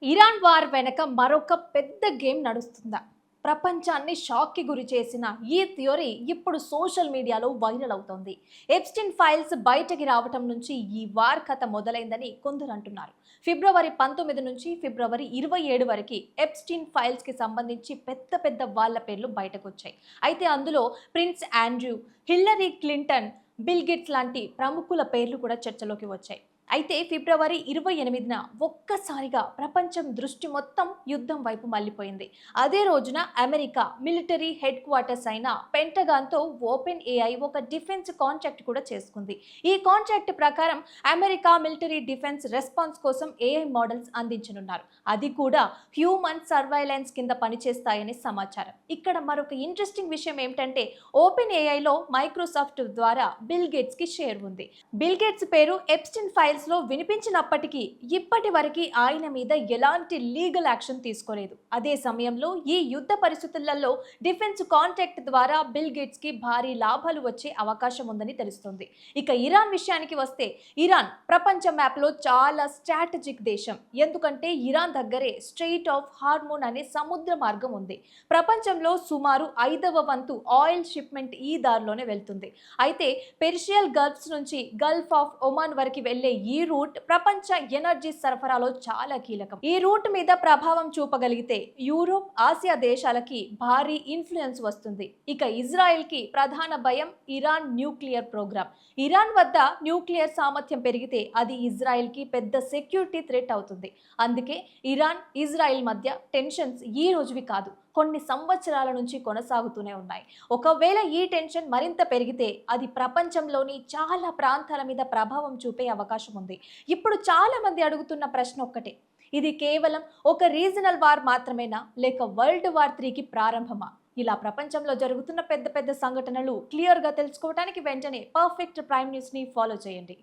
Iran war వెనక మరొక పెద్ద గేమ్ నడుస్తుందా? ప్రపంచాన్ని షాక్కి గురి చేసిన ఈ థియరీ ఇప్పుడు సోషల్ మీడియాలో వైరల్ అవుతోంది. ఎప్స్టీన్ ఫైల్స్ బయటకి రావటం నుంచి ఈ వార్ కథ మొదలైందని కొందరు అంటున్నారు. ఫిబ్రవరి 19 నుంచి ఫిబ్రవరి 27 వరకు ఎప్స్టీన్ ఫైల్స్కి సంబంధించి పెద్ద పెద్ద వాళ్ళ పేర్లు బయటకు వచ్చాయి. అయితే అందులో prince Andrew, Hillary Clinton, bill gates లాంటి ప్రముఖుల పేర్లు కూడా చర్చలోకి వచ్చాయి. అయితే ఫిబ్రవరి 28న ఒక్కసారిగా ప్రపంచం దృష్టి మొత్తం యుద్ధం వైపు మళ్లిపోయింది. అదే రోజున అమెరికా మిలిటరీ హెడ్ క్వార్టర్స్ అయిన పెంటగాన్తో ఓపెన్ ఏఐ ఒక డిఫెన్స్ కాంట్రాక్ట్ కూడా చేసుకుంది. ఈ కాంట్రాక్ట్ ప్రకారం అమెరికా మిలిటరీ డిఫెన్స్ రెస్పాన్స్ కోసం ఏఐ మోడల్స్ అందించనున్నారు. అది కూడా హ్యూమన్ సర్వైలెన్స్ కింద పనిచేస్తాయని సమాచారం. ఇక్కడ మరొక ఇంట్రెస్టింగ్ విషయం ఏమిటంటే ఓపెన్ ఏఐలో మైక్రోసాఫ్ట్ ద్వారా బిల్ గేట్స్ కి షేర్ ఉంది. బిల్ గేట్స్ పేరు ఎప్స్టీన్ ఫైల్స్ లో వినిపించినప్పటికీ ఇప్పటి వరకు ఆయన మీద ఎలాంటి లీగల్ యాక్షన్ తీసుకోలేదు. అదే సమయంలో ఈ యుద్ధ పరిస్థితులలో డిఫెన్స్ కాంట్రాక్ట్ ద్వారా బిల్ గేట్స్ కి భారీ లాభాలు వచ్చే అవకాశం ఉందని తెలుస్తుంది. ఇక ఇరాన్ విషయానికి వస్తే ఇరాన్ ప్రపంచ మ్యాప్ లో చాలా స్ట్రాటజిక్ దేశం. ఎందుకంటే ఇరాన్ దగ్గరే స్ట్రెయిట్ ఆఫ్ హార్మోన్ అనే సముద్ర మార్గం ఉంది. ప్రపంచంలో సుమారు 5వ వంతు ఆయిల్ షిప్మెంట్ ఈ దారిలోనే వెళ్తుంది. అయితే పెర్షియల్ గల్ఫ్స్ నుంచి గల్ఫ్ ఆఫ్ ఒమాన్ వరకు వెళ్లే ఈ రూట్ ప్రపంచ ఎనర్జీ సరఫరాలో చాలా కీలకం. ఈ రూట్ మీద ప్రభావం చూపగలిగితే యూరోప్, ఆసియా దేశాలకి భారీ ఇన్ఫ్లుయెన్స్ వస్తుంది. ఇక ఇజ్రాయెల్ కి ప్రధాన భయం ఇరాన్ న్యూక్లియర్ ప్రోగ్రామ్. ఇరాన్ వద్ద న్యూక్లియర్ సామర్థ్యం పెరిగితే అది ఇజ్రాయెల్ కి పెద్ద సెక్యూరిటీ థ్రెట్ అవుతుంది. అందుకే ఇరాన్, ఇజ్రాయెల్ మధ్య టెన్షన్స్ ఈ రోజువి కాదు, కొన్ని సంవత్సరాల నుంచి కొనసాగుతూనే ఉన్నాయి. ఒకవేళ ఈ టెన్షన్ మరింత పెరిగితే అది ప్రపంచంలోని చాలా ప్రాంతాల మీద ప్రభావం చూపే అవకాశం ఉంది. ఇప్పుడు చాలా మంది అడుగుతున్న ప్రశ్న ఒక్కటే, ఇది కేవలం ఒక రీజనల్ వార్ మాత్రమేనా, లేక వరల్డ్ వార్ 3కి ప్రారంభమా? ఇలా ప్రపంచంలో జరుగుతున్న పెద్ద పెద్ద సంఘటనలు క్లియర్గా తెలుసుకోవడానికి వెంటనే పర్ఫెక్ట్ ప్రైమ్ న్యూస్ని ఫాలో చేయండి.